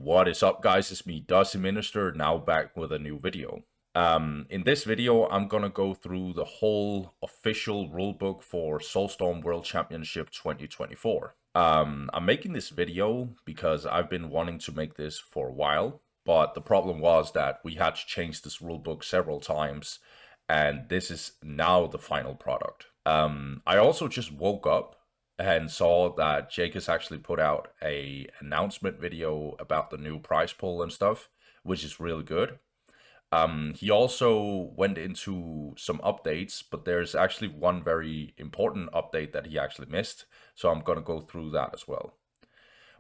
What is up, guys? It's me, Dusty Minister, now back with a new video. In this video, I'm gonna go through the whole official rulebook for Soulstorm World Championship 2024. I'm making this video because I've been wanting to make this for a while, but the problem was that we had to change this rulebook several times, and this is now the final product. I also just woke up and saw that Jake has actually put out a announcement video about the new prize pool and stuff, which is really good. He also went into some updates, but there's actually one very important update that he actually missed, so I'm going to go through that as well.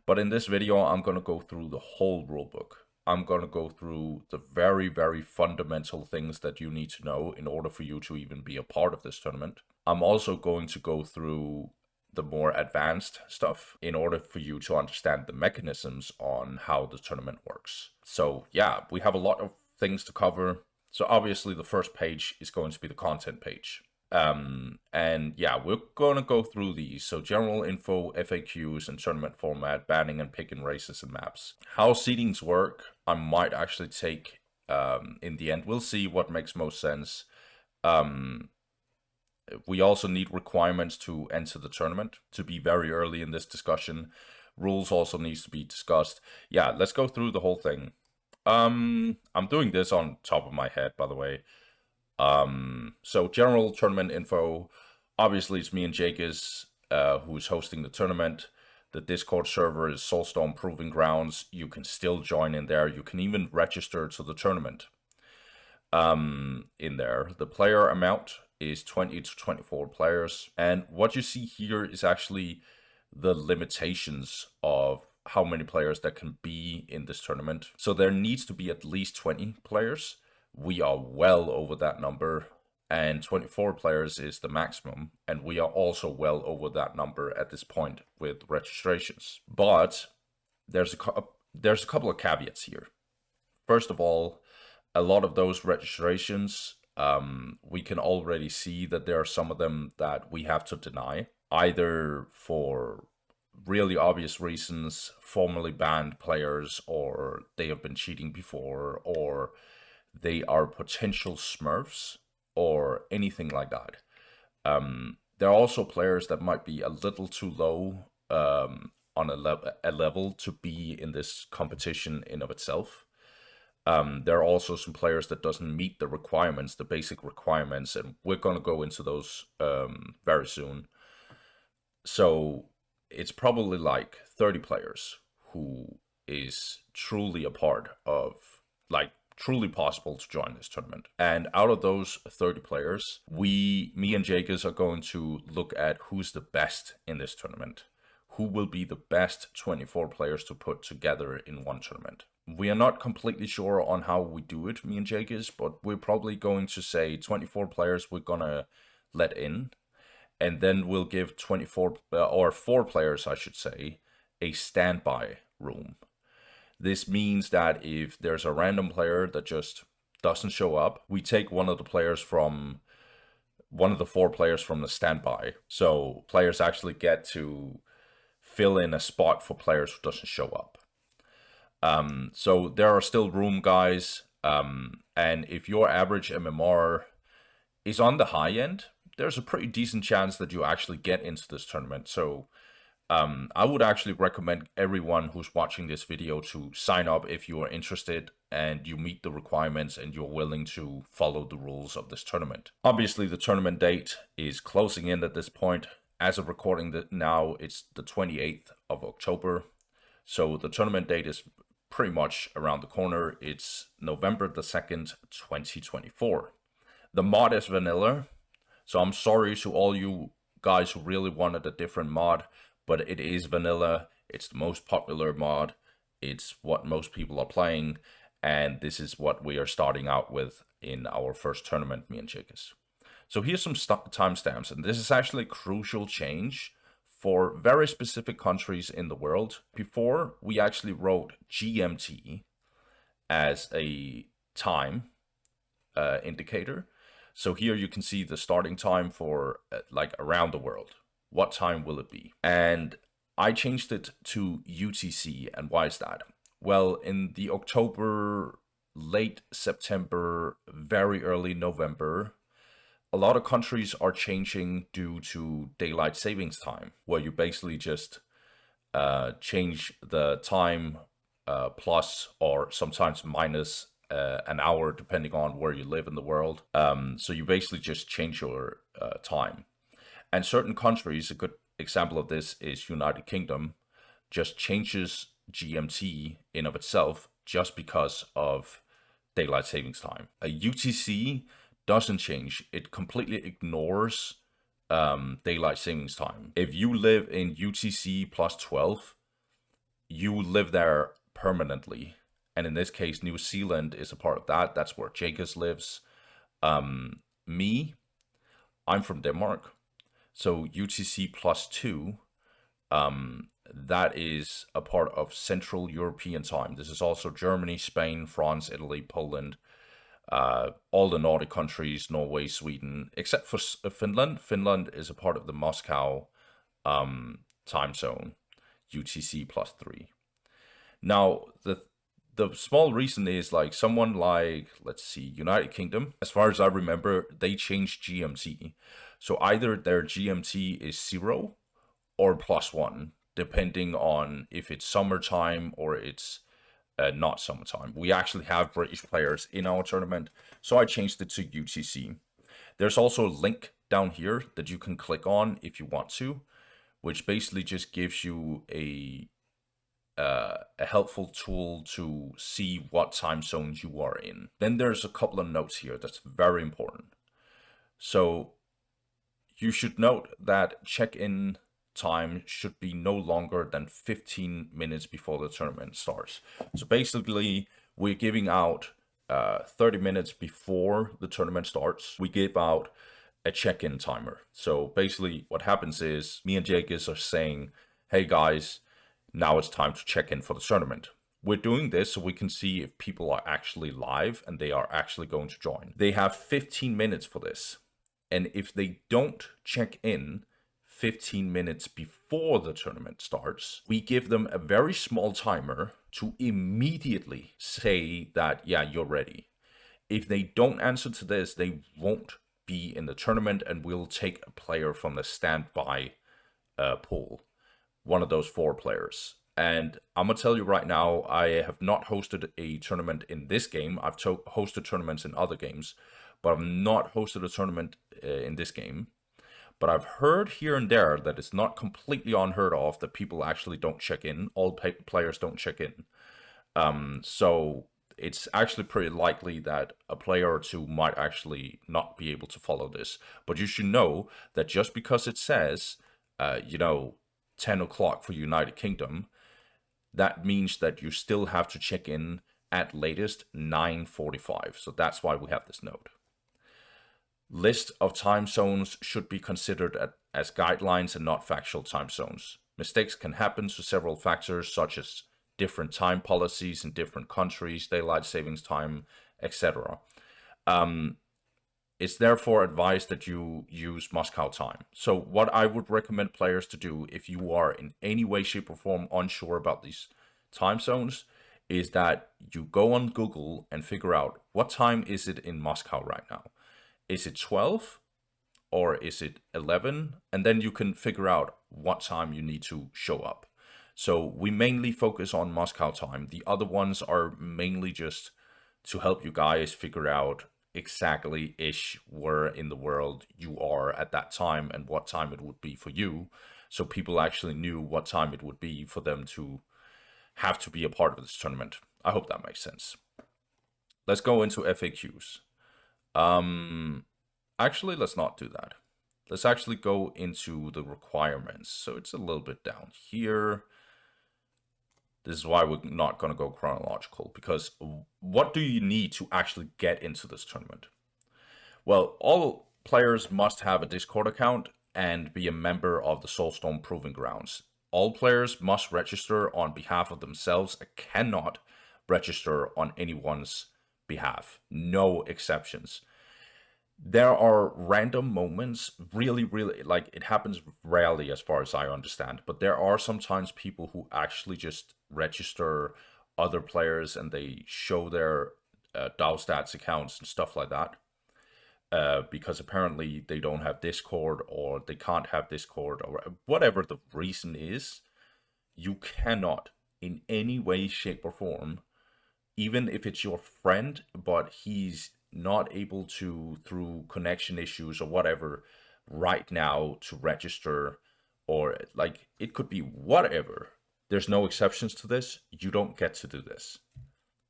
But in this video, I'm going to go through the whole rulebook. I'm going to go through the very, very fundamental things that you need to know in order for you to even be a part of this tournament. I'm also going to go through the more advanced stuff in order for you to understand the mechanisms on how the tournament works. So yeah, we have a lot of things to cover. So obviously the first page is going to be the content page. And yeah, we're going to go through these. So general info, FAQs, and tournament format, banning and picking races and maps. How seedings work, I might actually take in the end. We'll see what makes most sense. We also need requirements to enter the tournament, to be very early in this discussion. Rules also needs to be discussed. Yeah, let's go through the whole thing. I'm doing this on top of my head, by the way. So general tournament info. Obviously, it's me and Jake who's hosting the tournament. The Discord server is Soulstorm Proving Grounds. You can still join in there. You can even register to the tournament in there. The player amount is 20 to 24 players. And what you see here is actually the limitations of how many players that can be in this tournament. So there needs to be at least 20 players. We are well over that number, and 24 players is the maximum, and we are also well over that number at this point with registrations. But there's a couple of caveats here. First of all, a lot of those registrations, we can already see that there are some of them that we have to deny, either for really obvious reasons, formerly banned players, or they have been cheating before, or they are potential smurfs, or anything like that. There are also players that might be a little too low on a level to be in this competition in of itself. There are also some players that doesn't meet the requirements, the basic requirements, and we're going to go into those very soon. So it's probably like 30 players who is truly a part of, like, truly possible to join this tournament. And out of those 30 players, me and Jacobs are going to look at who's the best in this tournament. Who will be the best 24 players to put together in one tournament. We are not completely sure on how we do it, me and Jacobs, but we're probably going to say 24 players we're gonna let in, and then we'll give 24 or 4 players, I should say, a standby room. This means that if there's a random player that just doesn't show up, we take one of the 4 players from the standby. So players actually get to fill in a spot for players who doesn't show up. So there are still room, guys. And if your average MMR is on the high end, there's a pretty decent chance that you actually get into this tournament. So I would actually recommend everyone who's watching this video to sign up if you are interested and you meet the requirements and you're willing to follow the rules of this tournament. Obviously, the tournament date is closing in at this point. As of recording now, it's the 28th of October. So the tournament date is pretty much around the corner. It's November the 2nd, 2024. The mod is vanilla. So I'm sorry to all you guys who really wanted a different mod, but it is vanilla. It's the most popular mod. It's what most people are playing. And this is what we are starting out with in our first tournament, me and Chicas. So here's some timestamps, and this is actually a crucial change for very specific countries in the world. Before, we actually wrote GMT as a time indicator. So here you can see the starting time for like around the world. What time will it be? And I changed it to UTC. And why is that? Well, in the October, late September, very early November, a lot of countries are changing due to daylight savings time, where you basically just change the time plus or sometimes minus an hour, depending on where you live in the world. So you basically just change your time. And certain countries, a good example of this is United Kingdom, just changes GMT in of itself just because of daylight savings time. A UTC doesn't change; it completely ignores daylight savings time. If you live in UTC plus 12, you live there permanently. And in this case, New Zealand is a part of that. That's where Jacobs lives. Me, I'm from Denmark. So UTC plus 2, that is a part of Central European time. This is also Germany, Spain, France, Italy, Poland, all the Nordic countries, Norway, Sweden, except for Finland. Finland is a part of the Moscow time zone, UTC plus 3. Now, the small reason is like someone like, let's see, United Kingdom, as far as I remember, they changed GMT. So either their GMT is 0 or +1, depending on if it's summertime or it's not summertime. We actually have British players in our tournament, so I changed it to UTC. There's also a link down here that you can click on if you want to, which basically just gives you a helpful tool to see what time zones you are in. Then there's a couple of notes here that's very important. So you should note that check-in time should be no longer than 15 minutes before the tournament starts. So basically, we're giving out 30 minutes before the tournament starts. We give out a check-in timer. So basically, what happens is me and Jacobs are saying, hey guys, now it's time to check in for the tournament. We're doing this so we can see if people are actually live and they are actually going to join. They have 15 minutes for this. And if they don't check in 15 minutes before the tournament starts, we give them a very small timer to immediately say that, yeah, you're ready. If they don't answer to this, they won't be in the tournament and we'll take a player from the standby pool, one of those 4 players. And I'm going to tell you right now, I have not hosted a tournament in this game. I've hosted tournaments in other games, but I've not hosted a tournament in this game. But I've heard here and there that it's not completely unheard of that people actually don't check in. All players don't check in. So it's actually pretty likely that a player or 2 might actually not be able to follow this. But you should know that just because it says, 10 o'clock for United Kingdom, that means that you still have to check in at latest 9:45. So that's why we have this note. List of time zones should be considered as guidelines and not factual time zones. Mistakes can happen to several factors such as different time policies in different countries, daylight savings time, etc. It's therefore advised that you use Moscow time. So what I would recommend players to do if you are in any way, shape, or form unsure about these time zones is that you go on Google and figure out what time is it in Moscow right now. Is it 12 or is it 11? And then you can figure out what time you need to show up. So we mainly focus on Moscow time. The other ones are mainly just to help you guys figure out exactly-ish where in the world you are at that time and what time it would be for you. So people actually knew what time it would be for them to have to be a part of this tournament. I hope that makes sense. Let's go into FAQs. Actually, let's not do that. Let's actually go into the requirements. So it's a little bit down here. This is why we're not going to go chronological, because what do you need to actually get into this tournament? Well, all players must have a Discord account and be a member of the Soulstorm Proving Grounds. All players must register on behalf of themselves and cannot register on anyone's behalf. No exceptions. There are random moments, really, like it happens rarely as far as I understand, but there are sometimes people who actually just register other players and they show their DAO stats accounts and stuff like that. Because apparently they don't have Discord or they can't have Discord or whatever the reason is, you cannot in any way, shape, or form, even if it's your friend, but he's not able to, through connection issues or whatever, right now to register, or like it could be whatever. There's no exceptions to this. You don't get to do this.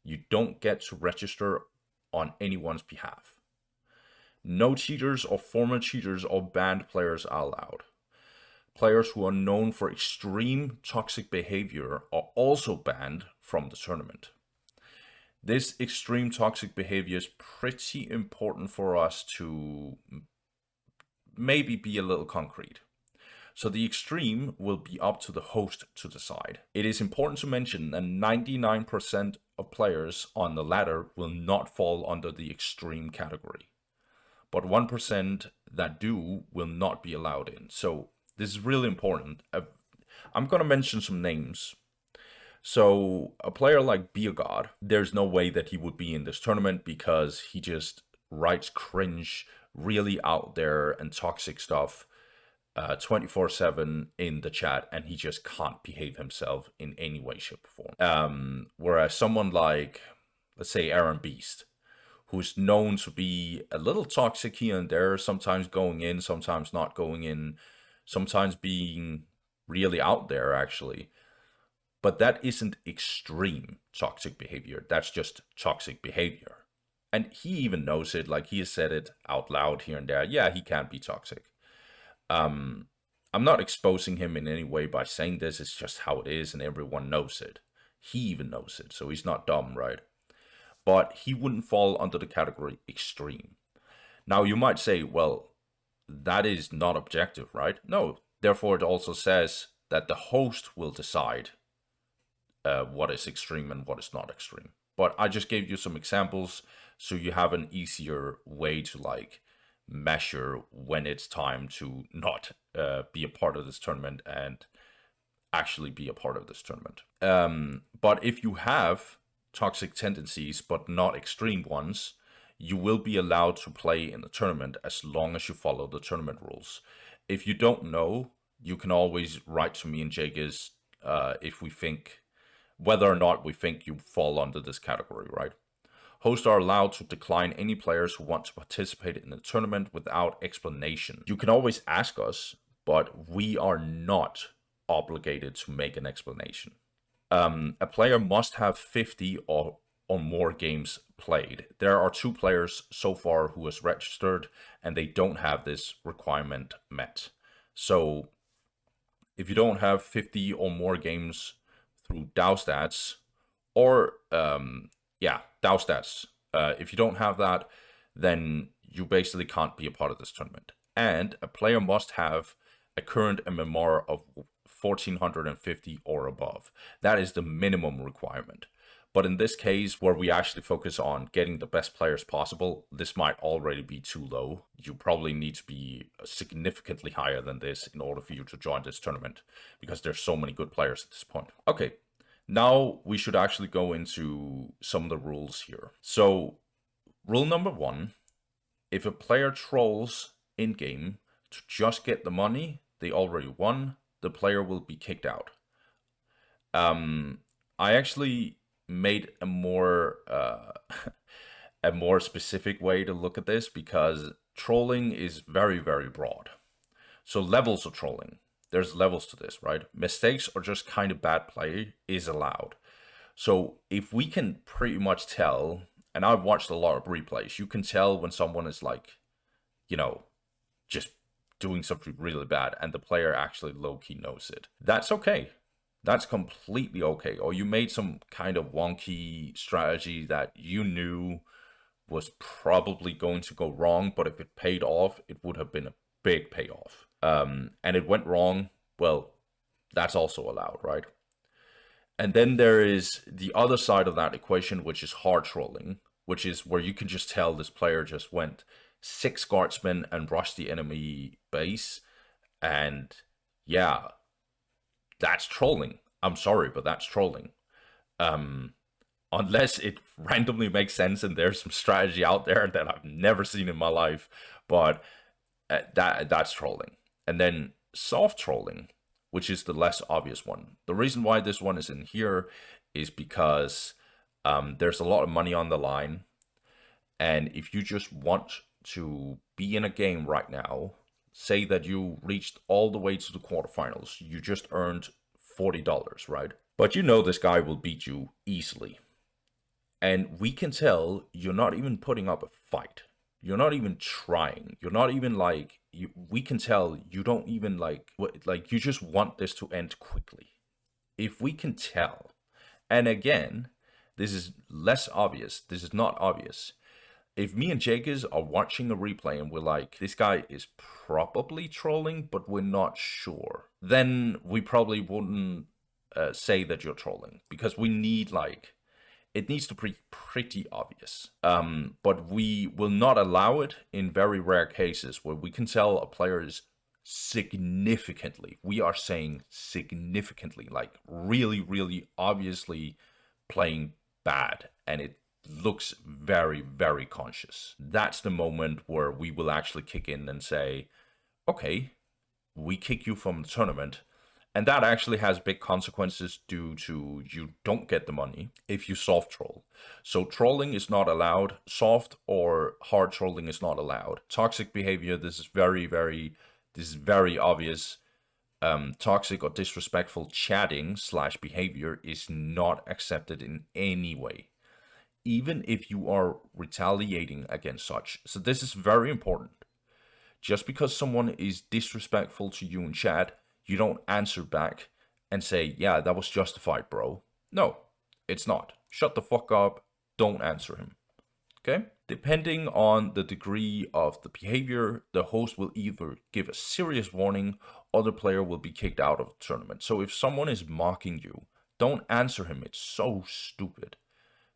You don't get to register on anyone's behalf. No cheaters or former cheaters or banned players are allowed. Players who are known for extreme toxic behavior are also banned from the tournament. This extreme toxic behavior is pretty important for us to maybe be a little concrete. So the extreme will be up to the host to decide. It is important to mention that 99% of players on the ladder will not fall under the extreme category, but 1% that do will not be allowed in. So this is really important. I'm going to mention some names. So a player like Be a God, there's no way that he would be in this tournament because he just writes cringe, really out there and toxic stuff 24/7 in the chat, and he just can't behave himself in any way, shape, or form. Whereas someone like, let's say, Aaron Beast, who's known to be a little toxic here and there, sometimes going in, sometimes not going in, sometimes being really out there, actually. But that isn't extreme toxic behavior. That's just toxic behavior. And he even knows it, like he has said it out loud here and there. Yeah, he can be toxic. I'm not exposing him in any way by saying this. It's just how it is, and everyone knows it. He even knows it, so he's not dumb, right? But he wouldn't fall under the category extreme. Now, you might say, well, that is not objective, right? No, therefore it also says that the host will decide what is extreme and what is not extreme. But I just gave you some examples so you have an easier way to like measure when it's time to not be a part of this tournament and actually be a part of this tournament. But if you have toxic tendencies but not extreme ones, you will be allowed to play in the tournament as long as you follow the tournament rules. If you don't know, you can always write to me and Jagus if we think whether or not we think you fall under this category, right? Hosts are allowed to decline any players who want to participate in the tournament without explanation. You can always ask us, but we are not obligated to make an explanation. A player must have 50 or more games played. There are 2 players so far who has registered and they don't have this requirement met. So if you don't have 50 or more games through DAO stats, or DAO stats. If you don't have that, then you basically can't be a part of this tournament. And a player must have a current MMR of 1450 or above. That is the minimum requirement. But in this case, where we actually focus on getting the best players possible, this might already be too low. You probably need to be significantly higher than this in order for you to join this tournament, because there's so many good players at this point. Okay, now we should actually go into some of the rules here. So, rule number 1, if a player trolls in-game to just get the money they already won, the player will be kicked out. I actually made a more specific way to look at this, because trolling is very, very broad. So levels of trolling, there's levels to this, right? Mistakes or just kind of bad play is allowed. So if we can pretty much tell, and I've watched a lot of replays, you can tell when someone is like, just doing something really bad and the player actually low-key knows it. That's okay. That's completely okay. Or you made some kind of wonky strategy that you knew was probably going to go wrong, but if it paid off, it would have been a big payoff. And it went wrong, well, that's also allowed, right? And then there is the other side of that equation, which is hard trolling, which is where you can just tell this player just went 6 guardsmen and rushed the enemy base, and yeah, that's trolling. I'm sorry, but that's trolling. Unless it randomly makes sense and there's some strategy out there that I've never seen in my life. But that's trolling. And then soft trolling, which is the less obvious one. The reason why this one is in here is because there's a lot of money on the line. And if you just want to be in a game right now, say that you reached all the way to the quarterfinals, you just earned $40, right? But you know this guy will beat you easily. And we can tell you're not even putting up a fight. You're not even trying. You're not even like, we can tell you don't even like you just want this to end quickly. If we can tell, and again, this is less obvious. This is not obvious. If me and Jaggers are watching a replay and we're like, this guy is probably trolling, but we're not sure, then we probably wouldn't say that you're trolling, because we need like, it needs to be pretty obvious. But we will not allow it in very rare cases where we can tell a player is significantly, we are saying significantly, like really, really obviously playing bad, and it looks very, very conscious. That's the moment where we will actually kick in and say, okay, we kick you from the tournament. And that actually has big consequences due to you don't get the money if you soft troll. So trolling is not allowed. Soft or hard trolling is not allowed. Toxic behavior, this is very obvious. Toxic or disrespectful chatting / behavior is not accepted in any way, even if you are retaliating against such. So this is very important. Just because someone is disrespectful to you in chat, you don't answer back and say, yeah, that was justified, bro. No, it's not. Shut the fuck up. Don't answer him. Okay? Depending on the degree of the behavior, the host will either give a serious warning or the player will be kicked out of the tournament. So if someone is mocking you, don't answer him. It's so stupid.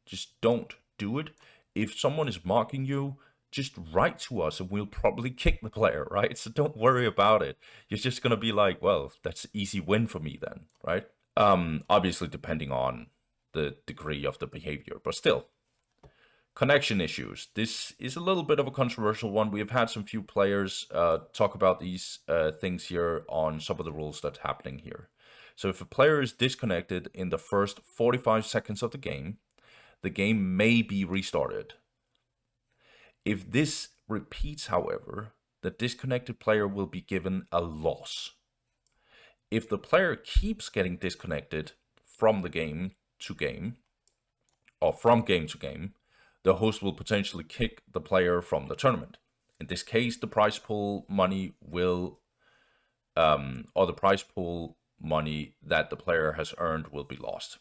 Just don't do it. If someone is mocking you, just write to us and we'll probably kick the player, right? So don't worry about it. You're just going to be like, well, that's an easy win for me then, right? Obviously, depending on the degree of the behavior, but still. Connection issues. This is a little bit of a controversial one. We have had some few players talk about these things here on some of the rules that's happening here. So if a player is disconnected in the first 45 seconds of the game may be restarted. If this repeats, however, the disconnected player will be given a loss. If the player keeps getting disconnected from the game to game, or from game to game, the host will potentially kick the player from the tournament. In this case, the prize pool money will, or the prize pool money that the player has earned will be lost.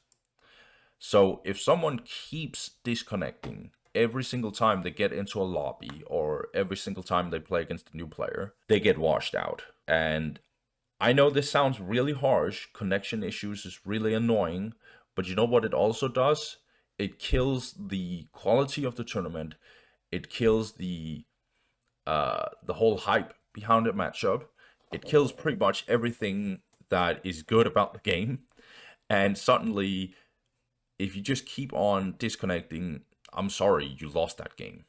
So if someone keeps disconnecting every single time they get into a lobby or every single time they play against a new player, they get washed out. And I know this sounds really harsh. Connection issues is really annoying. But you know what it also does? It kills the quality of the tournament. It kills the whole hype behind the matchup. It kills pretty much everything that is good about the game. And suddenly, if you just keep on disconnecting, I'm sorry, you lost that game.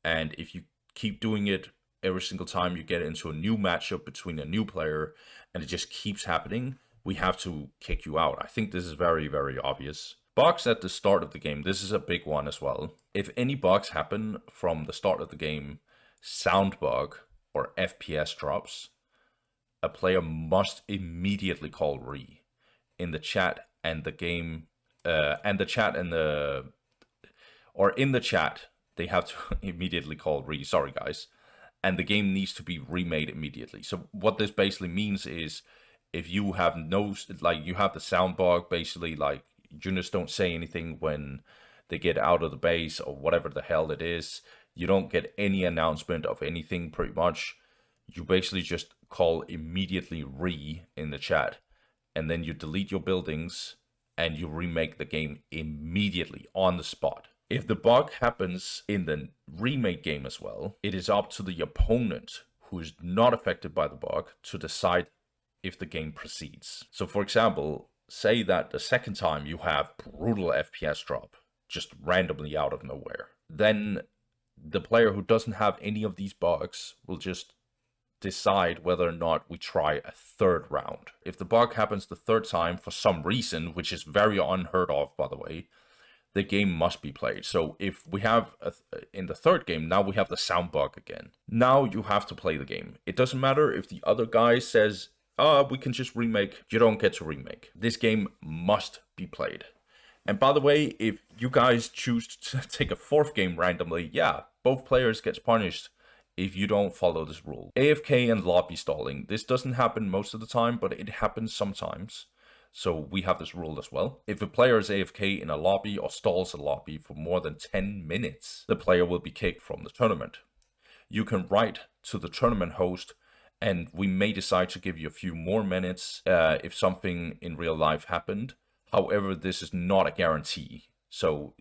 And if you keep doing it every single time you get into a new matchup between a new player and it just keeps happening, we have to kick you out. I think this is very, very obvious. Bugs at the start of the game. This is a big one as well. If any bugs happen from the start of the game, sound bug or FPS drops, a player must immediately call re in the chat and the game, and the chat and the, or in the chat, they have to immediately call re, sorry guys, and the game needs to be remade immediately. So what this basically means is if you have no, like you have the sound bug, basically like units don't say anything when they get out of the base or whatever the hell it is. You don't get any announcement of anything pretty much. You basically just call immediately re in the chat and then you delete your buildings and you remake the game immediately on the spot. If the bug happens in the remake game as well, it is up to the opponent who is not affected by the bug to decide if the game proceeds. So for example, say that the second time you have brutal FPS drop, just randomly out of nowhere. Then the player who doesn't have any of these bugs will just decide whether or not we try a third round. If the bug happens the third time for some reason, which is very unheard of, by the way, the game must be played. So if we have, in the third game, now we have the sound bug again. Now you have to play the game. It doesn't matter if the other guy says, we can just remake. You don't get to remake. This game must be played. And by the way, if you guys choose to take a fourth game randomly, yeah, both players gets punished if you don't follow this rule. AFK and lobby stalling. This doesn't happen most of the time, but it happens sometimes. So we have this rule as well. If a player is AFK in a lobby or stalls a lobby for more than 10 minutes, the player will be kicked from the tournament. You can write to the tournament host, and we may decide to give you a few more minutes if something in real life happened. However, this is not a guarantee. So,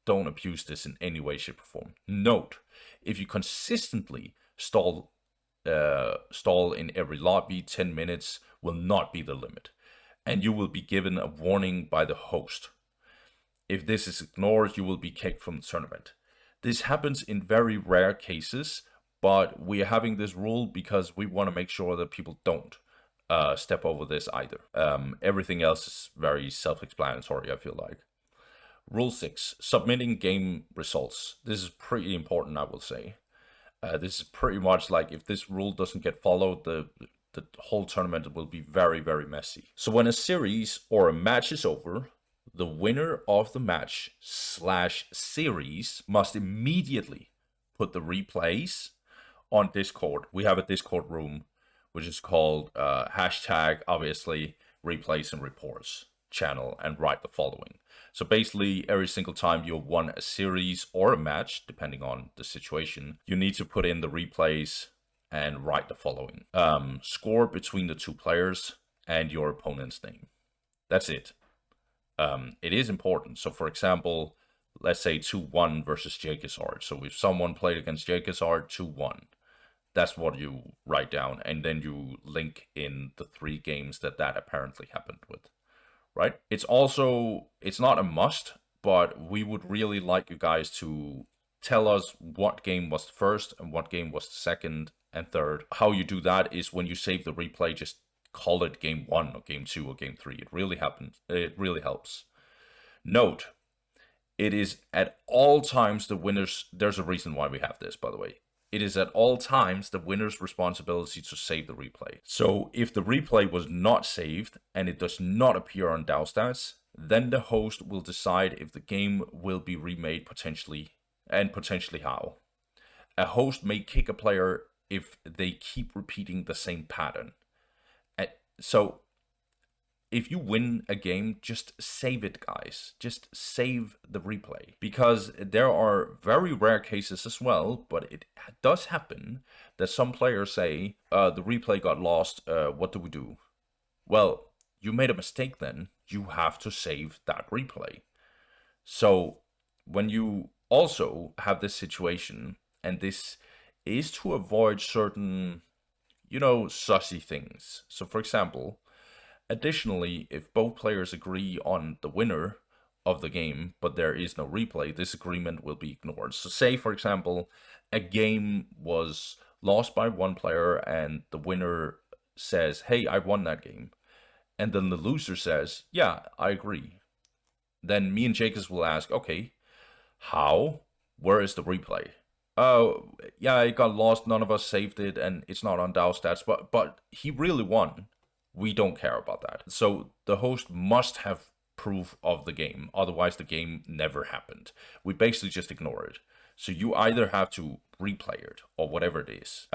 don't abuse this in any way, shape, or form. Note, if you consistently stall in every lobby, 10 minutes will not be the limit. And you will be given a warning by the host. If this is ignored, you will be kicked from the tournament. This happens in very rare cases, but we are having this rule because we want to make sure that people don't step over this either. Everything else is very self-explanatory, I feel like. Rule 6, submitting game results. This is pretty important, I will say. This is pretty much like if this rule doesn't get followed, the whole tournament will be very, very messy. So when a series or a match is over, the winner of the match/series must immediately put the replays on Discord. We have a Discord room, which is called obviously, replays and reports channel, and write the following. So basically, every single time you won a series or a match, depending on the situation, you need to put in the replays and write the following. Score between the two players and your opponent's name. That's it. It is important. So for example, let's say 2-1 versus Jakazard. So if someone played against Jakazard, 2-1. That's what you write down. And then you link in the 3 games that apparently happened with. Right? It's not a must, but we would really like you guys to tell us what game was the first and what game was the second and third. How you do that is when you save the replay, just call it game 1 or game 2 or game 3. It really helps. Note, it is at all times the winner's, there's a reason why we have this, by the way. It is at all times the winner's responsibility to save the replay. So if the replay was not saved and it does not appear on DAO stats, then the host will decide if the game will be remade potentially, and potentially how. A host may kick a player if they keep repeating the same pattern. So if you win a game, just save it, guys. Just save the replay. Because there are very rare cases as well, but it does happen that some players say, the replay got lost, what do we do? Well, you made a mistake then. You have to save that replay. So when you also have this situation, and this is to avoid certain, sussy things. So for example, additionally, if both players agree on the winner of the game, but there is no replay, this agreement will be ignored. So say, for example, a game was lost by one player and the winner says, hey, I won that game. And then the loser says, yeah, I agree. Then me and Jacobs will ask, okay, how? Where is the replay? Oh, yeah, it got lost. None of us saved it and it's not on DAO stats, but he really won. We don't care about that. So the host must have proof of the game. Otherwise, the game never happened. We basically just ignore it. So you either have to replay it or whatever it is.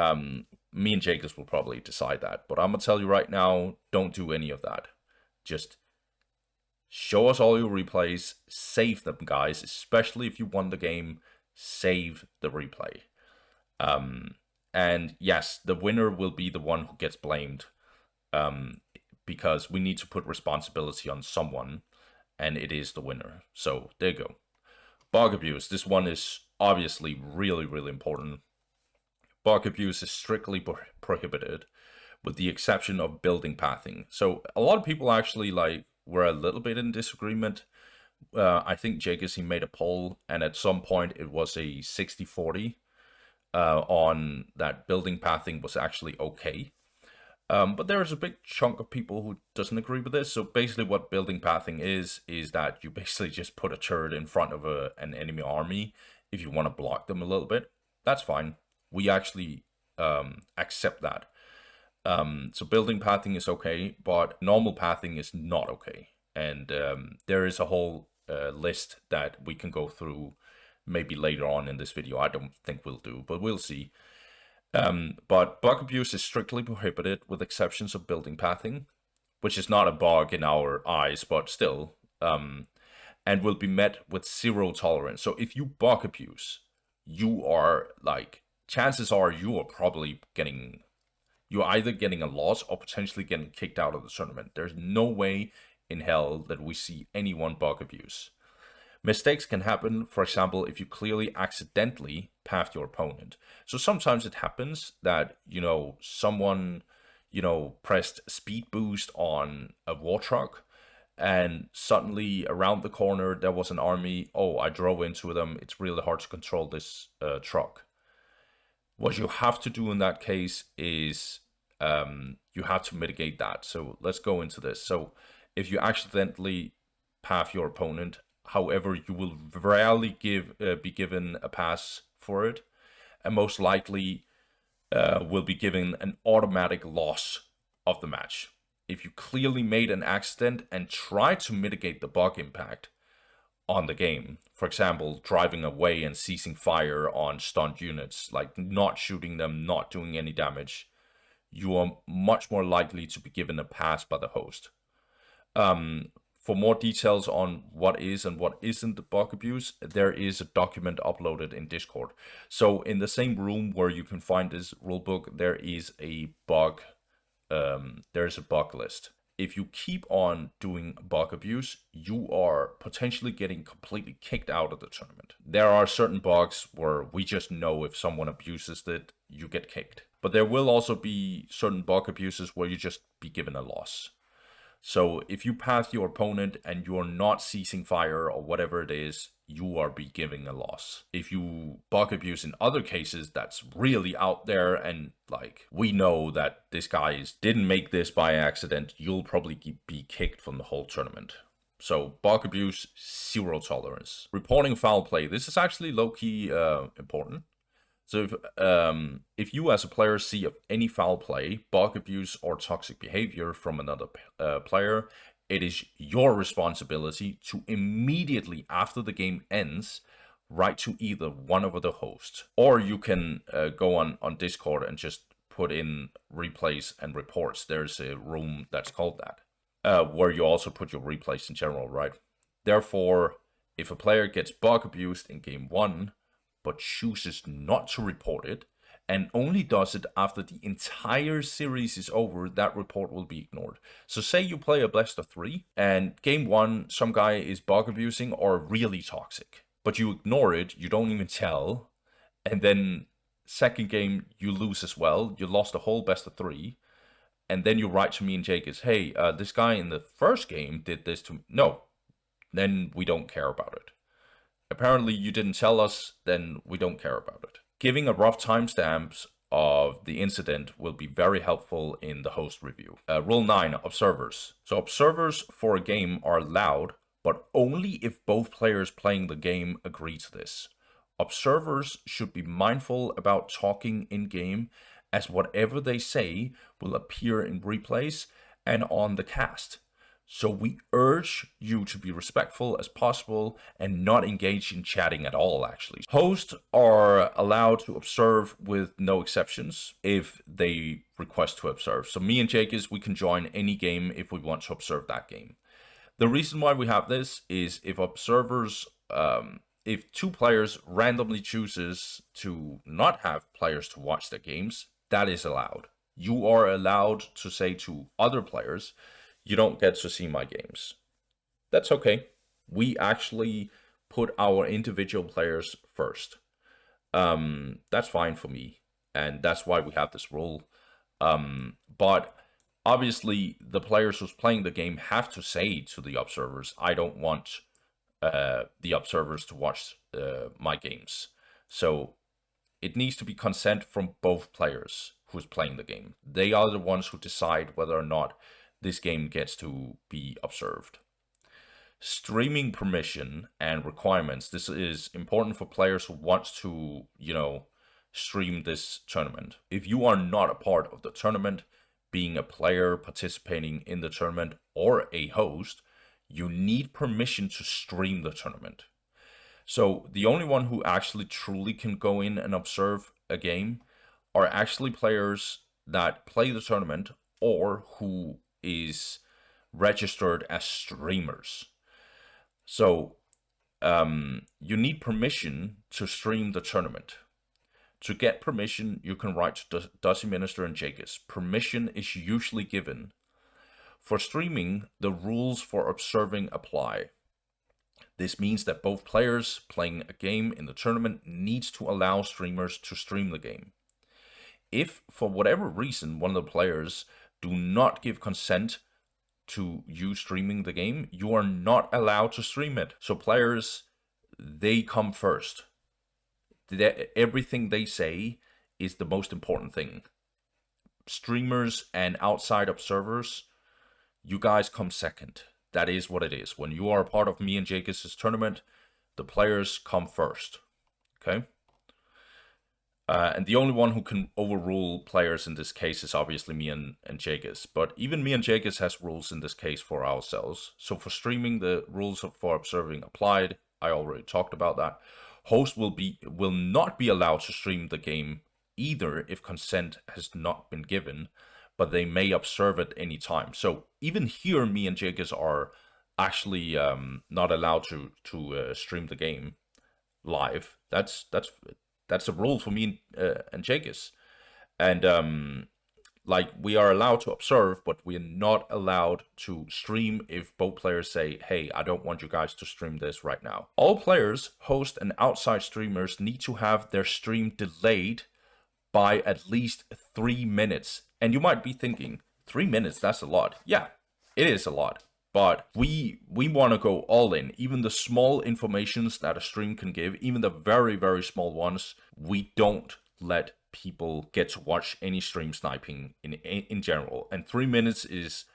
Me and Jacobs will probably decide that. But I'm going to tell you right now, don't do any of that. Just show us all your replays. Save them, guys. Especially if you won the game, save the replay. And yes, the winner will be the one who gets blamed. Because we need to put responsibility on someone, and it is the winner. So there you go. Bug abuse. This one is obviously really, really important. Bug abuse is strictly prohibited. with the exception of building pathing. So a lot of people actually like were a little bit in disagreement. I think he made a poll, and at some point it was a 60-40 on that building pathing was actually okay. But there's a big chunk of people who doesn't agree with this. So basically what building pathing is that you basically just put a turret in front of an enemy army if you want to block them a little bit. That's fine. We actually accept that. So building pathing is okay, but normal pathing is not okay. And there is a whole list that we can go through maybe later on in this video. I don't think we'll do, but we'll see. But bug abuse is strictly prohibited with exceptions of building pathing, which is not a bug in our eyes, but still, and will be met with zero tolerance. So if you bug abuse, you are like, chances are you are probably you're either getting a loss or potentially getting kicked out of the tournament. There's no way in hell that we see anyone bug abuse. Mistakes can happen, for example, if you clearly accidentally path your opponent. So sometimes it happens that, someone, pressed speed boost on a war truck, and suddenly around the corner there was an army. Oh, I drove into them. It's really hard to control this truck. What you have to do in that case is you have to mitigate that. So let's go into this. So if you accidentally path your opponent, however, you will rarely be given a pass for it, and most likely will be given an automatic loss of the match. If you clearly made an accident and tried to mitigate the bug impact on the game, for example, driving away and ceasing fire on stunned units, like not shooting them, not doing any damage, you are much more likely to be given a pass by the host. For more details on what is and what isn't bug abuse, there is a document uploaded in Discord. So in the same room where you can find this rulebook, there is a bug. There's a bug list. If you keep on doing bug abuse, you are potentially getting completely kicked out of the tournament. There are certain bugs where we just know if someone abuses it, you get kicked. But there will also be certain bug abuses where you just be given a loss. So if you path your opponent and you're not ceasing fire or whatever it is, you are be giving a loss. If you bug abuse in other cases, that's really out there, and like we know that this guy didn't make this by accident, you'll probably be kicked from the whole tournament. So bug abuse, zero tolerance. Reporting foul play. This is actually low-key important. So if you as a player see any foul play, bug abuse, or toxic behavior from another player, it is your responsibility to immediately after the game ends write to either one of the hosts, or you can go on Discord and just put in replays and reports. There's a room that's called that, where you also put your replays in general, right? Therefore, if a player gets bug abused in game 1, but chooses not to report it, and only does it after the entire series is over, that report will be ignored. So say you play a best of 3, and game 1, some guy is bug abusing or really toxic, but you ignore it, you don't even tell, and then second game you lose as well, you lost the whole best of 3, and then you write to me and Jake is, hey, this guy in the first game did this to me. No, then we don't care about it. Apparently you didn't tell us, then we don't care about it. Giving a rough timestamps of the incident will be very helpful in the host review. Rule 9, observers. So observers for a game are allowed, but only if both players playing the game agree to this. Observers should be mindful about talking in-game, as whatever they say will appear in replays and on the cast. So we urge you to be respectful as possible and not engage in chatting at all, actually. Hosts are allowed to observe with no exceptions if they request to observe. So me and Jake we can join any game if we want to observe that game. The reason why we have this is if observers, if 2 players randomly chooses to not have players to watch their games, that is allowed. You are allowed to say to other players, you don't get to see my games. That's okay. We actually put our individual players first. That's fine for me. And that's why we have this rule. But obviously, the players who's playing the game have to say to the observers, "I don't want the observers to watch my games." So it needs to be consent from both players who's playing the game. They are the ones who decide whether or not this game gets to be observed. Streaming permission and requirements. This is important for players who want to, stream this tournament. If you are not a part of the tournament, being a player participating in the tournament or a host, you need permission to stream the tournament. So the only one who actually truly can go in and observe a game are actually players that play the tournament or who is registered as streamers. So you need permission to stream the tournament. To get permission, you can write to Dusty Minister and Jagus. Permission is usually given. For streaming, the rules for observing apply. This means that both players playing a game in the tournament needs to allow streamers to stream the game. If, for whatever reason, one of the players do not give consent to you streaming the game, you are not allowed to stream it. So players, they come first. Everything they say is the most important thing. Streamers and outside observers, you guys come second. That is what it is. When you are a part of me and Jagus' tournament, the players come first. Okay? And the only one who can overrule players in this case is obviously me and Jagus. But even me and Jagus has rules in this case for ourselves. So for streaming, the rules for observing applied. I already talked about that. Host will not be allowed to stream the game either if consent has not been given, but they may observe at any time. So even here, me and Jagus are actually not allowed to stream the game live. That's a rule for me and Jagus. And we are allowed to observe, but we are not allowed to stream if both players say, "Hey, I don't want you guys to stream this right now." All players, host, and outside streamers need to have their stream delayed by at least 3 minutes. And you might be thinking, 3 minutes, that's a lot. Yeah, it is a lot. But we want to go all in. Even the small informations that a stream can give, even the very, very small ones, we don't let people get to watch any stream sniping in general. And 3 minutes is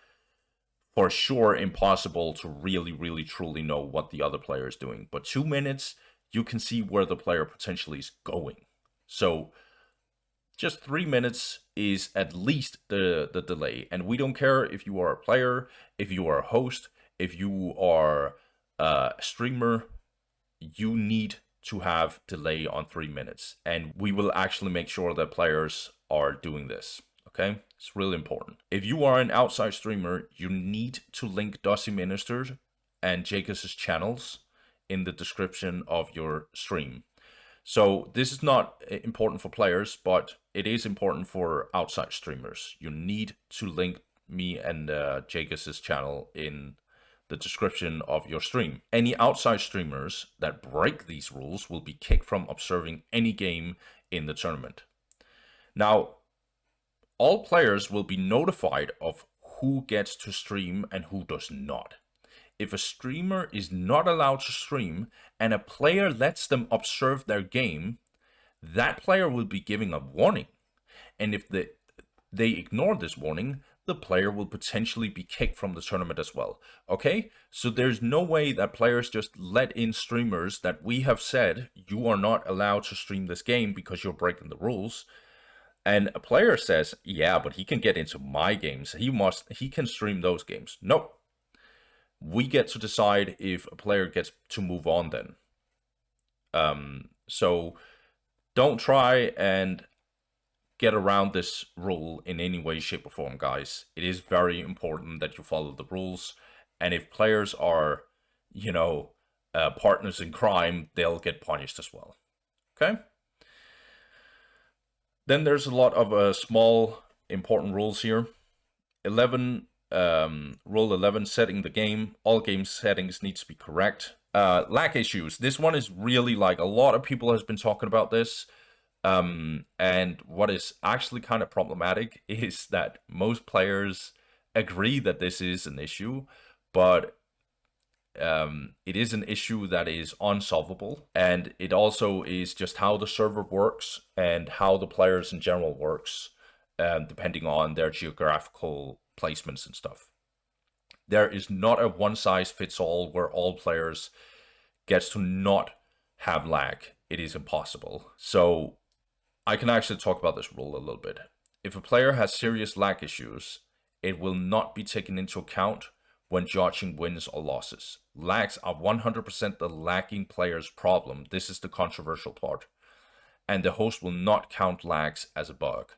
for sure impossible to really, really, truly know what the other player is doing. But 2 minutes, you can see where the player potentially is going. So just 3 minutes is at least the delay. And we don't care if you are a player, if you are a host, if you are a streamer, you need to have delay on 3 minutes. And we will actually make sure that players are doing this. Okay? It's really important. If you are an outside streamer, you need to link Dusty Minister and Jagus' channels in the description of your stream. So this is not important for players, but it is important for outside streamers. You need to link me and Jagus' channel in the description of your stream. Any outside streamers that break these rules will be kicked from observing any game in the tournament. Now, all players will be notified of who gets to stream and who does not. If a streamer is not allowed to stream and a player lets them observe their game, that player will be giving a warning. And if they ignore this warning, the player will potentially be kicked from the tournament as well. Okay? So there's no way that players just let in streamers that we have said, you are not allowed to stream this game because you're breaking the rules. And a player says, yeah, but he can get into my games. He can stream those games. Nope. We get to decide if a player gets to move on then. So don't try and get around this rule in any way, shape, or form, guys. It is very important that you follow the rules. And if players are, partners in crime, they'll get punished as well. Okay? Then there's a lot of small, important rules here. Rule 11, setting the game. All game settings need to be correct. Lag issues. This one is really a lot of people has been talking about this. And what is actually kind of problematic is that most players agree that this is an issue, but it is an issue that is unsolvable, and it also is just how the server works and how the players in general works, depending on their geographical placements and stuff. There is not a one size fits all where all players gets to not have lag. It is impossible. So I can actually talk about this rule a little bit. If a player has serious lag issues, it will not be taken into account when judging wins or losses. Lags are 100% the lagging player's problem. This is the controversial part. And the host will not count lags as a bug.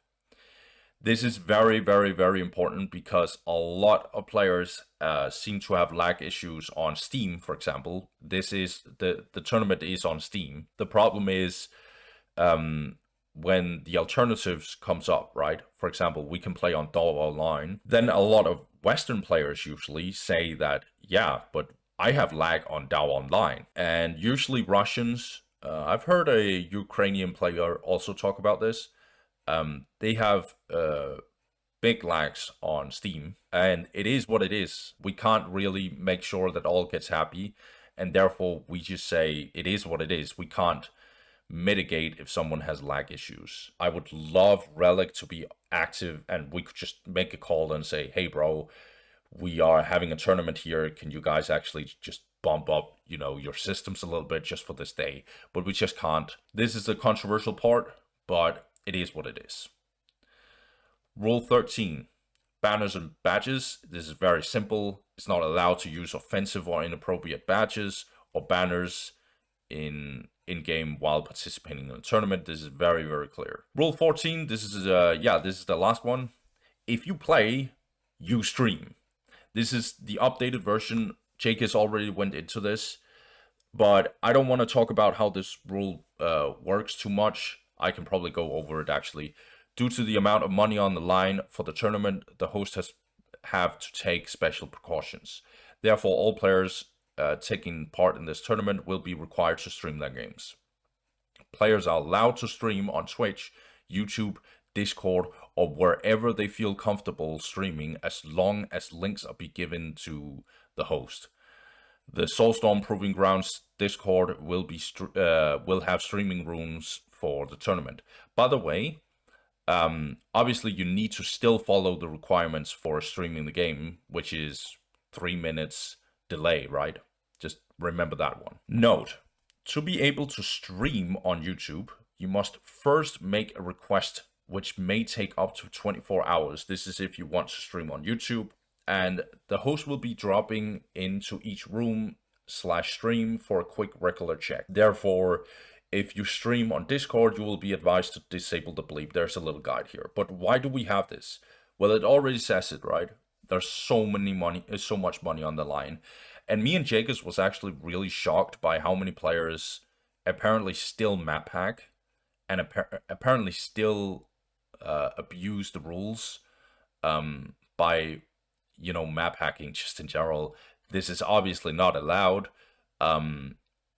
This is very, very, very important because a lot of players seem to have lag issues on Steam, for example. This is the tournament is on Steam. The problem is when the alternatives comes up, right? For example, we can play on DAW Online. Then a lot of Western players usually say that, yeah, but I have lag on DAW Online. And usually Russians, I've heard a Ukrainian player also talk about this. They have big lags on Steam, and it is what it is. We can't really make sure that all gets happy, and therefore we just say it is what it is. We can't mitigate if someone has lag issues. I would love Relic to be active and we could just make a call and say, hey bro, we are having a tournament here. Can you guys actually just bump up, your systems a little bit just for this day? But we just can't. This is the controversial part, but it is what it is. Rule 13, banners and badges. This is very simple. It's not allowed to use offensive or inappropriate badges or banners in-game while participating in a tournament. This is very, very clear. Rule 14, this is the last one. If you play, you stream. This is the updated version. Jake has already went into this, but I don't want to talk about how this rule works too much. I can probably go over it actually. Due to the amount of money on the line for the tournament, the host have to take special precautions. Therefore, all players taking part in this tournament will be required to stream their games. Players are allowed to stream on Twitch, YouTube, Discord, or wherever they feel comfortable streaming, as long as links are be given to the host. The Soulstorm Proving Grounds Discord will have streaming rooms for the tournament. By the way, obviously you need to still follow the requirements for streaming the game, which is 3 minutes delay, right? Just remember that one. Note, to be able to stream on YouTube, you must first make a request, which may take up to 24 hours. This is if you want to stream on YouTube, and the host will be dropping into each room/stream for a quick regular check. Therefore, if you stream on Discord, you will be advised to disable the bleep. There's a little guide here. But why do we have this? Well, it already says it, right? There's so much money on the line. And me and Jacobs was actually really shocked by how many players apparently still map hack and apparently still abuse the rules by, map hacking just in general. This is obviously not allowed.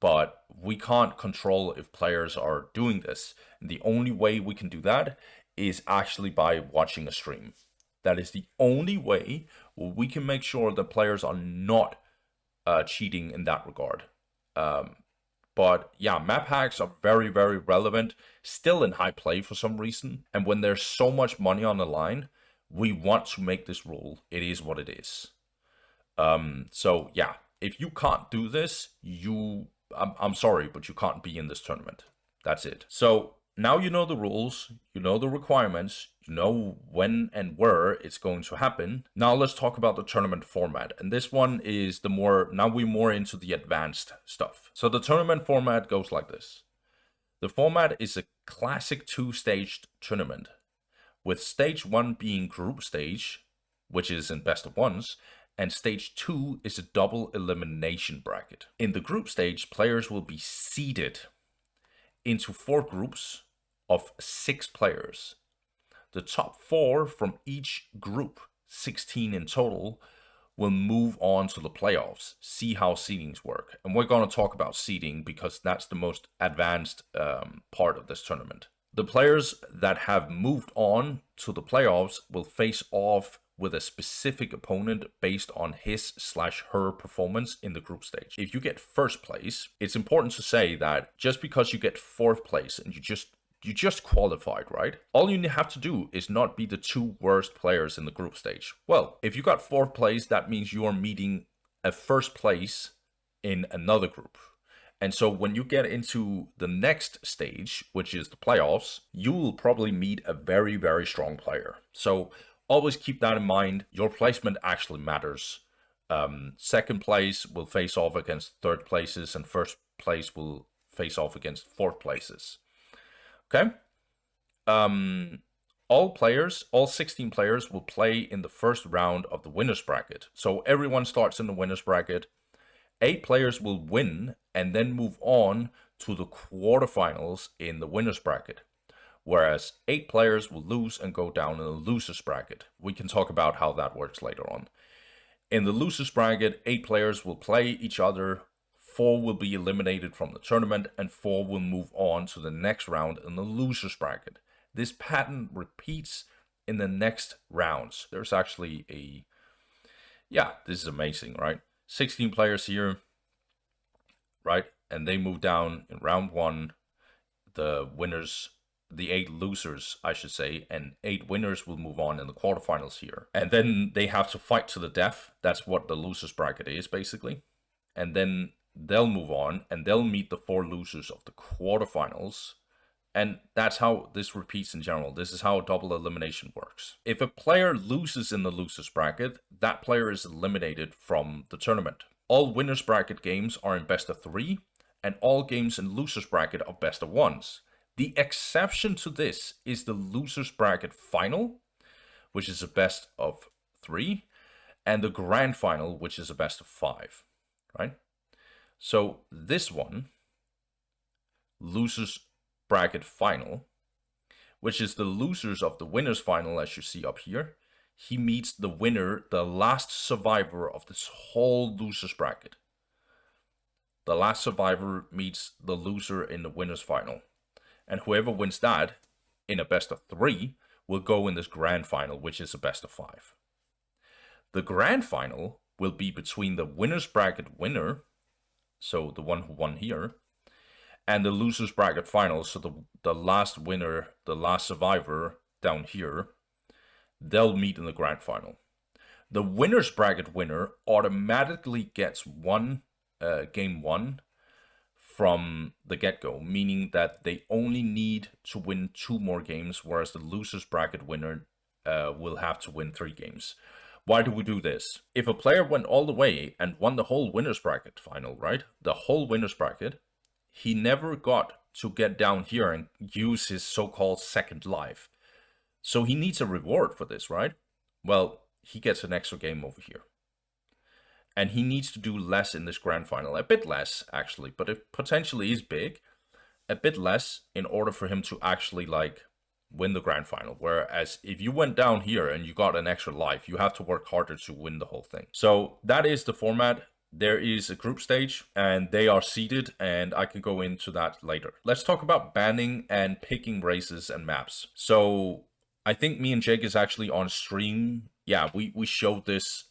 But we can't control if players are doing this. And the only way we can do that is actually by watching a stream. That is the only way we can make sure that players are not cheating in that regard. But yeah, map hacks are very, very relevant, still in high play for some reason. And when there's so much money on the line, we want to make this rule. It is what it is. So yeah, if you can't do this, I'm sorry, but you can't be in this tournament. That's it. So now you know the rules, you know the requirements, you know when and where it's going to happen. Now let's talk about the tournament format. And this one is now we're more into the advanced stuff. So the tournament format goes like this. The format is a classic 2-staged tournament, with stage 1 being group stage, which is in best of ones, and stage 2 is a double elimination bracket. In the group stage, players will be seeded into 4 groups of 6 players. The top 4 from each group, 16 in total, will move on to the playoffs, see how seedings work. And we're going to talk about seeding because that's the most advanced part of this tournament. The players that have moved on to the playoffs will face off with a specific opponent based on his/her performance in the group stage. If you get first place, it's important to say that just because you get fourth place and you just qualified, right? All you have to do is not be the two worst players in the group stage. Well, if you got fourth place, that means you are meeting a first place in another group. And so when you get into the next stage, which is the playoffs, you will probably meet a very, very strong player. So always keep that in mind. Your placement actually matters. Second place will face off against third places, and first place will face off against fourth places. Okay? All 16 players will play in the first round of the winner's bracket. So everyone starts in the winner's bracket. 8 players will win and then move on to the quarterfinals in the winner's bracket, whereas 8 players will lose and go down in the loser's bracket. We can talk about how that works later on. In the loser's bracket, 8 players will play each other, 4 will be eliminated from the tournament, and 4 will move on to the next round in the loser's bracket. This pattern repeats in the next rounds. There's actually this is amazing, right? 16 players here, right? And they move down in round 1. The 8 losers, I should say, and 8 winners will move on in the quarterfinals here. And then they have to fight to the death. That's what the losers bracket is, basically. And then they'll move on, and they'll meet the 4 losers of the quarterfinals. And that's how this repeats in general. This is how double elimination works. If a player loses in the losers bracket, that player is eliminated from the tournament. All winners bracket games are in best of 3, and all games in losers bracket are best of 1s. The exception to this is the losers bracket final, which is a best of 3, and the grand final, which is a best of 5, right? So this one, losers bracket final, which is the losers of the winners final, as you see up here. He meets the winner, the last survivor of this whole losers bracket. The last survivor meets the loser in the winners final. And whoever wins that in a best of 3 will go in this grand final, which is a best of 5. The grand final will be between the winners bracket winner, so the one who won here, and the losers bracket final, so the last winner, the last survivor down here, they'll meet in the grand final. The winners bracket winner automatically gets game 1 from the get-go, meaning that they only need to win 2 more games, whereas the losers bracket winner will have to win 3 games. Why do we do this? If a player went all the way and won the whole winners bracket final, right? The whole winners bracket, he never got to get down here and use his so-called second life. So he needs a reward for this, right? Well, he gets an extra game over here. And he needs to do less in this grand final. A bit less, actually, but it potentially is big. A bit less in order for him to actually, win the grand final. Whereas if you went down here and you got an extra life, you have to work harder to win the whole thing. So that is the format. There is a group stage, and they are seeded, and I can go into that later. Let's talk about banning and picking races and maps. So I think me and Jake is actually on stream. Yeah, we showed this.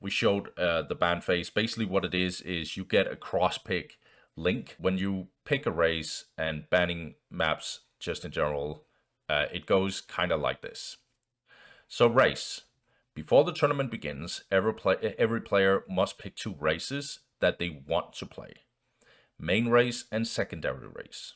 We showed the ban phase. Basically what it is you get a cross-pick link. When you pick a race and banning maps just in general, it goes kind of like this. So race. Before the tournament begins, every player must pick 2 races that they want to play. Main race and secondary race.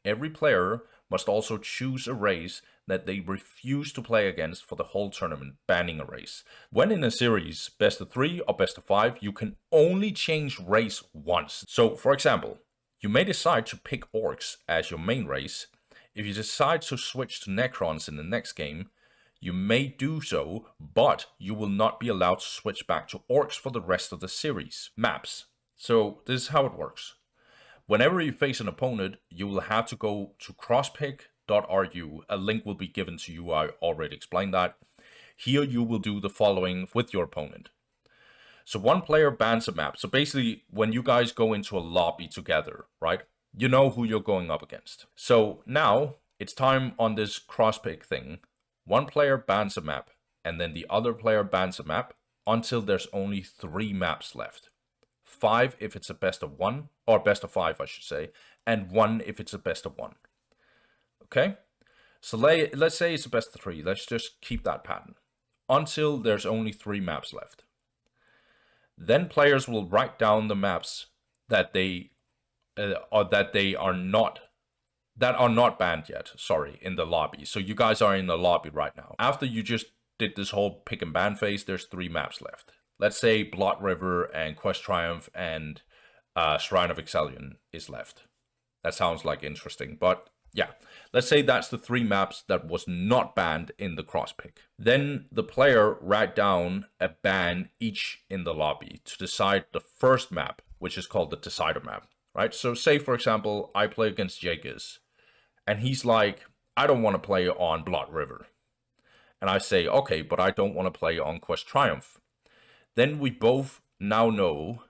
Every player must also choose a race that they refuse to play against for the whole tournament, banning a race. When in a series, best of 3 or best of 5, you can only change race once. So, for example, you may decide to pick Orcs as your main race. If you decide to switch to Necrons in the next game, you may do so, but you will not be allowed to switch back to Orcs for the rest of the series. Maps. So this is how it works. Whenever you face an opponent, you will have to go to crosspick.ru. A link will be given to you. I already explained that. Here you will do the following with your opponent. So one player bans a map. So basically, when you guys go into a lobby together, right? You know who you're going up against. So now it's time on this cross-pick thing. One player bans a map, and then the other player bans a map until there's only 3 maps left. 5 if it's a best of 1, or best of 5 I should say, and 1 if it's a best of 1. Okay? So let's say it's a best of 3. Let's just keep that pattern. Until there's only 3 maps left. Then players will write down the maps that are not banned yet, in the lobby. So you guys are in the lobby right now. After you just did this whole pick and ban phase, there's 3 maps left. Let's say Blood River and Quest Triumph and Shrine of Excellion is left. That sounds like interesting, but yeah. Let's say that's the 3 maps that was not banned in the cross pick. Then the player write down a ban each in the lobby to decide the first map, which is called the decider map, right? So say, for example, I play against Jageis, and he's like, I don't want to play on Blood River. And I say, okay, but I don't want to play on Quest Triumph. Then we both now know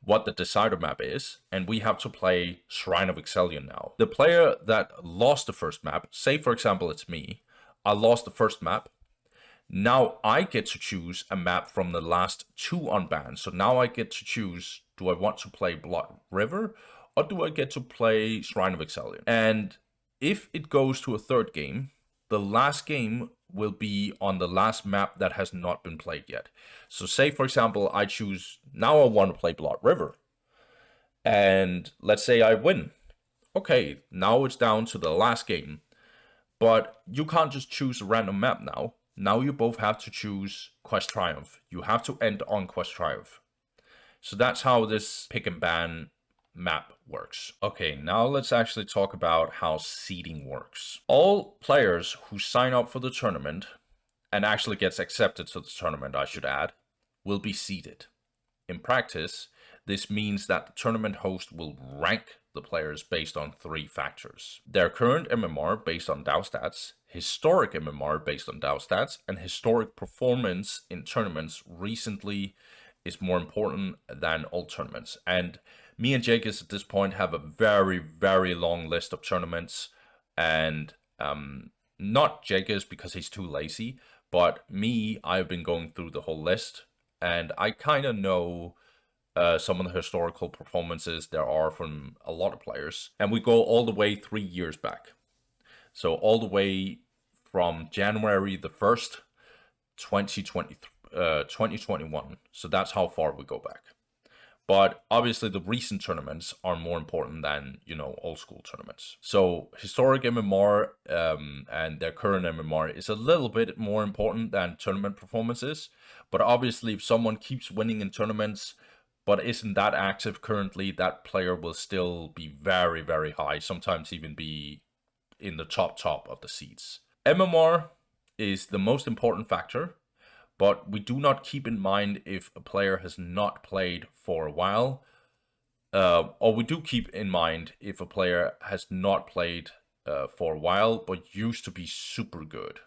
what the decider map is, and we have to play Shrine of Excellion now. The player that lost the first map, say for example it's me, I lost the first map. Now I get to choose a map from the last 2 unbanned. So now I get to choose, do I want to play Blood River or do I get to play Shrine of Excellion? And if it goes to a 3rd game, the last game will be on the last map that has not been played yet. So say, for example, I choose, now I want to play Blood River. And let's say I win. Okay, now it's down to the last game. But you can't just choose a random map now. Now you both have to choose Quest Triumph. You have to end on Quest Triumph. So that's how this pick and ban map works. Okay, now let's actually talk about how seeding works. All players who sign up for the tournament, and actually gets accepted to the tournament, I should add, will be seeded. In practice, this means that the tournament host will rank the players based on 3 factors. Their current MMR based on DAO stats, historic MMR based on DAO stats, and historic performance in tournaments recently is more important than all tournaments. And me and Jageis at this point have a very, very long list of tournaments, and not Jageis because he's too lazy, but me, I've been going through the whole list, and I kind of know some of the historical performances there are from a lot of players, and we go all the way 3 years back. So all the way from January the 1st, 2021. So that's how far we go back. But obviously the recent tournaments are more important than, old school tournaments. So historic MMR and their current MMR is a little bit more important than tournament performances. But obviously if someone keeps winning in tournaments but isn't that active currently, that player will still be very, very high, sometimes even be in the top of the seeds. MMR is the most important factor, but we do not keep in mind if a player has not played for a while, or we do keep in mind if a player has not played for a while, but used to be super good,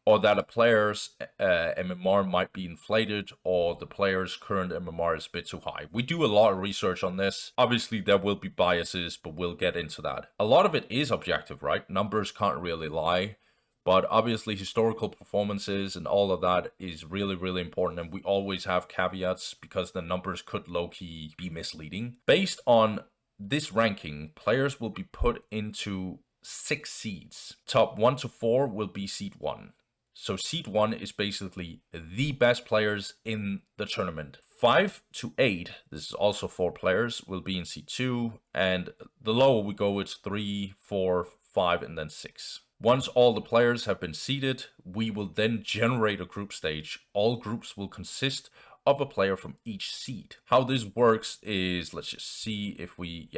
or that a player's MMR might be inflated, or the player's current MMR is a bit too high. We do a lot of research on this. Obviously, there will be biases, but we'll get into that. A lot of it is objective, right? Numbers can't really lie. But obviously historical performances and all of that is really, really important. And we always have caveats because the numbers could low-key be misleading. Based on this ranking, players will be put into 6 seeds. Top 1 to 4 will be seed 1. So seed 1 is basically the best players in the tournament. 5 to 8, this is also 4 players, will be in seed 2. And the lower we go, it's 3, 4, 5, and then 6. Once all the players have been seeded, we will then generate a group stage. All groups will consist of a player from each seed. How this works is, let's just see if we,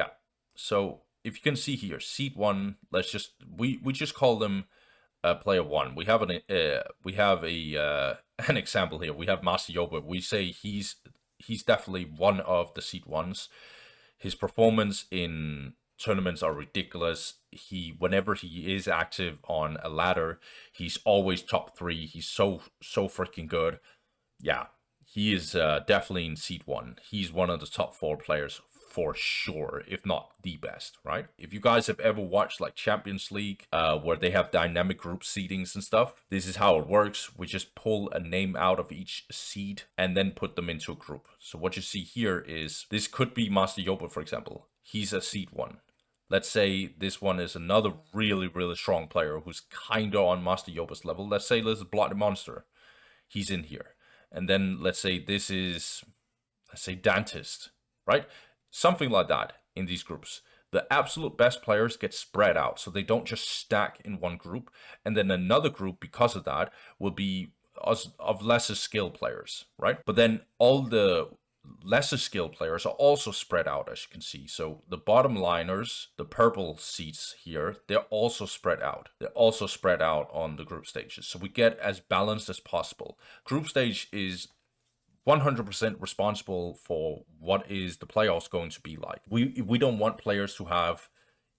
So if you can see here, seed 1, let's just, we just call them player 1. We have an example here. We have Masayoba. We say he's definitely one of the seed 1s. His performance in tournaments are ridiculous. Whenever he is active on a ladder, he's always top 3. He's so freaking good. Yeah, he is definitely in seed 1. He's one of the top 4 players for sure, if not the best, right? If you guys have ever watched like Champions League, where they have dynamic group seedings and stuff, this is how it works. We just pull a name out of each seed and then put them into a group. So what you see here is, this could be Master Yoba, for example. He's a seed 1. Let's say this one is another really, really strong player who's kind of on Master Yoba's level. Let's say this is Bloody Monster. He's in here. And then let's say this is, let's say, Dentist, right? Something like that in these groups. The absolute best players get spread out, so they don't just stack in one group. And then another group, because of that, will be of lesser skill players, right? But then all the lesser skilled players are also spread out, as you can see. So the bottom liners, the purple seats here, they're also spread out. They're also spread out on the group stages. So we get as balanced as possible. Group stage is 100% responsible for what is the playoffs going to be like. We don't want players to have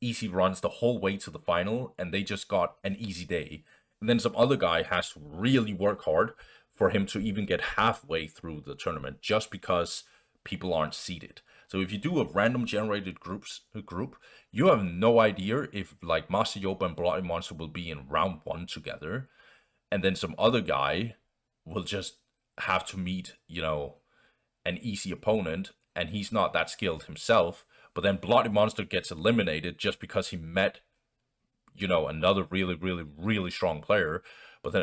easy runs the whole way to the final and they just got an easy day. And then some other guy has to really work hard for him to even get halfway through the tournament just because people aren't seeded. So if you do a random generated group, you have no idea if like Master Yoba and Bloody Monster will be in round 1 together. And then some other guy will just have to meet, you know, an easy opponent, and he's not that skilled himself, but then Bloody Monster gets eliminated just because he met, you know, another really, really, really strong player, but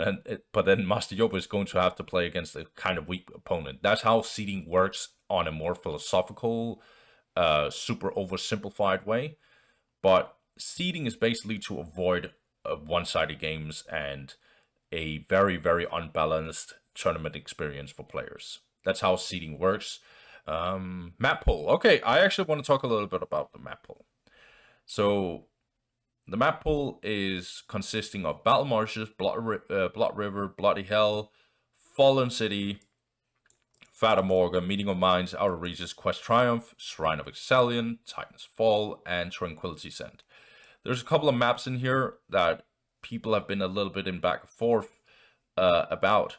then Master Yoba is going to have to play against a kind of weak opponent. That's how seeding works on a more philosophical, super oversimplified way. But seeding is basically to avoid one-sided games and a very, very unbalanced tournament experience for players. That's how seeding works. Map pool. Okay, I actually want to talk a little bit about the map pool. So the map pool is consisting of Battle Marshes, Blood River, Bloody Hell, Fallen City, Fata Morga, Meeting of Minds, Outer Reaches, Quest Triumph, Shrine of Excellion, Titan's Fall, and Tranquility Send. There's a couple of maps in here that people have been a little bit in back and forth about.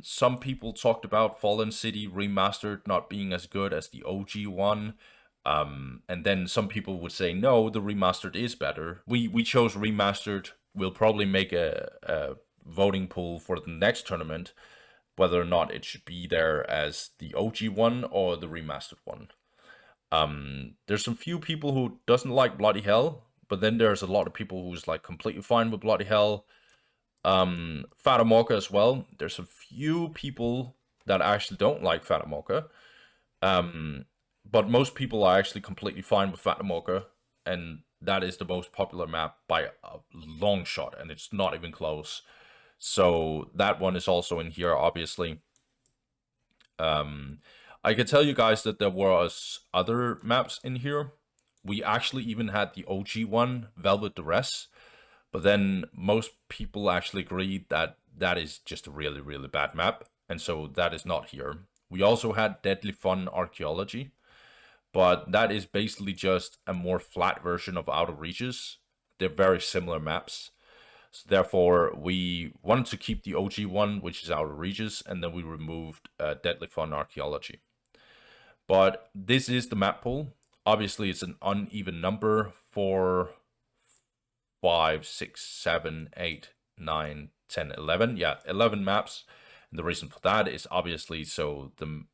Some people talked about Fallen City Remastered not being as good as the OG one. And then some people would say, no, the Remastered is better. We chose Remastered. We'll probably make a voting pool for the next tournament, whether or not it should be there as the OG one or the Remastered one. There's some few people who doesn't like Bloody Hell, but then there's a lot of people who's like completely fine with Bloody Hell. Fata Morga as well. There's a few people that actually don't like Fata Morga. But most people are actually completely fine with Fata Morga, and that is the most popular map by a long shot, and it's not even close. So that one is also in here, obviously. I can tell you guys that there was other maps in here. We actually even had the OG one, Velvet Duress, but then most people actually agreed that that is just a really, really bad map, and so that is not here. We also had Deadly Fun Archaeology, but that is basically just a more flat version of Outer Reaches. They're very similar maps. So therefore, we wanted to keep the OG one, which is Outer Reaches, and then we removed Deadly Fun Archaeology. But this is the map pool. Obviously, it's an uneven number. 4, 5, 6, 7, 8, 9, 10, 11. Yeah, 11 maps. And the reason for that is obviously so the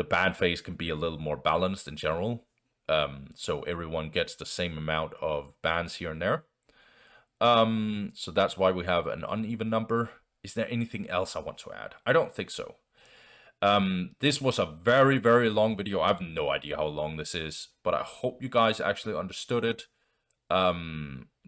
ban phase can be a little more balanced in general. So everyone gets the same amount of bans here and there. So that's why we have an uneven number. Is there anything else I want to add? I don't think so. This was a very, very long video. I have no idea how long this is, but I hope you guys actually understood it.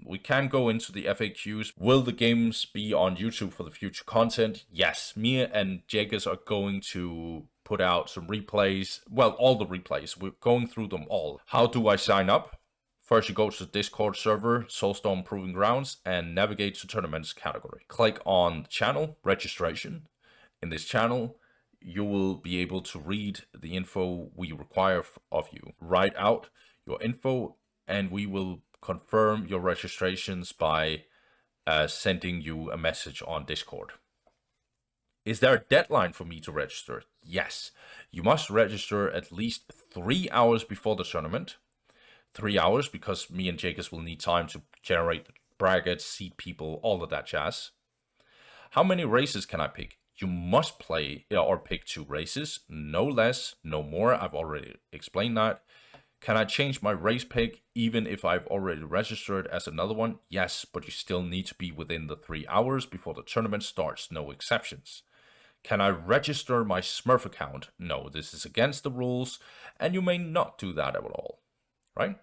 We can go into the FAQs. Will the games be on YouTube for the future content? Yes, me and Jagus are going to put out some replays. Well, all the replays. We're going through them all. How do I sign up? First, you go to the Discord server, Soulstorm Proving Grounds, and navigate to Tournaments category. Click on the channel, registration. In this channel, you will be able to read the info we require of you. Write out your info, and we will confirm your registrations by sending you a message on Discord. Is there a deadline for me to register? Yes, you must register at least 3 hours before the tournament. 3 hours because me and Jacobs will need time to generate brackets, seed people, all of that jazz. How many races can I pick? You must play or pick 2 races, no less, no more. I've already explained that. Can I change my race pick even if I've already registered as another one? Yes, but you still need to be within the 3 hours before the tournament starts, no exceptions. Can I register my Smurf account? No, this is against the rules, and you may not do that at all, right?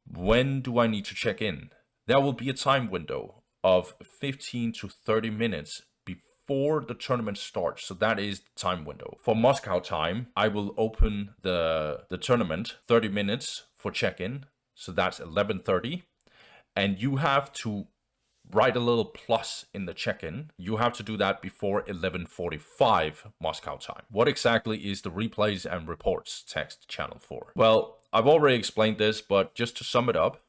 When do I need to check in? There will be a time window of 15 to 30 minutes before the tournament starts. So that is the time window. For Moscow time, I will open the tournament 30 minutes for check-in. So that's 11:30. And you have to write a little plus in the check-in. You have to do that before 11:45 Moscow time. What exactly is the replays and reports text channel for? Well, I've already explained this, but just to sum it up,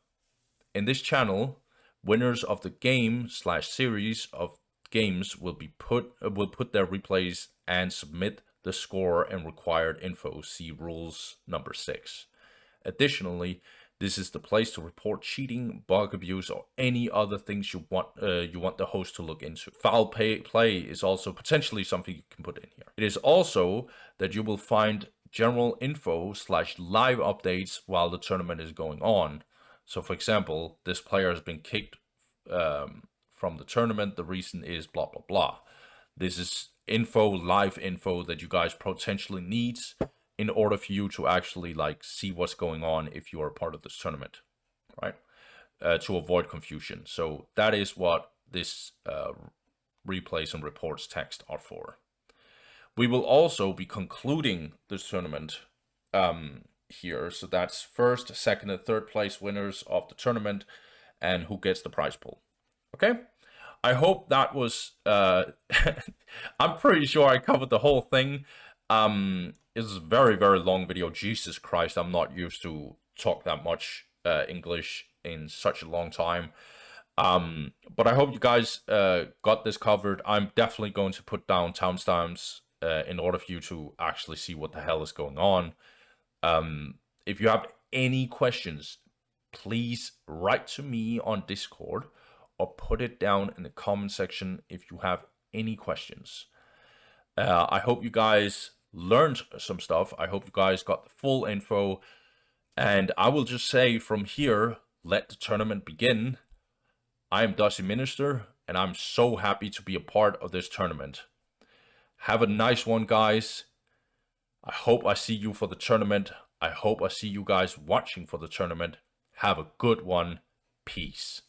in this channel, winners of the game/series of games will put their replays and submit the score and required info. See rules number 6. Additionally, this is the place to report cheating, bug abuse, or any other things you want the host to look into. Foul play is also potentially something you can put in here. It is also that you will find general info/live updates while the tournament is going on. So, for example, this player has been kicked from the tournament. The reason is blah, blah, blah. This is live info that you guys potentially need in order for you to actually see what's going on if you are a part of this tournament, right? To avoid confusion. So that is what this replays and reports text are for. We will also be concluding this tournament here. So that's first, second, and third place winners of the tournament and who gets the prize pool. Okay? I hope that was... I'm pretty sure I covered the whole thing. It's a very, very long video. Jesus Christ, I'm not used to talk that much English in such a long time. But I hope you guys got this covered. I'm definitely going to put down timestamps in order for you to actually see what the hell is going on. If you have any questions, please write to me on Discord or put it down in the comment section if you have any questions. I hope you guys learned some stuff. I hope you guys got the full info. And I will just say from here, let the tournament begin. I am Dusty Minister, and I'm so happy to be a part of this tournament. Have a nice one, guys. I hope I see you for the tournament. I hope I see you guys watching for the tournament. Have a good one. Peace.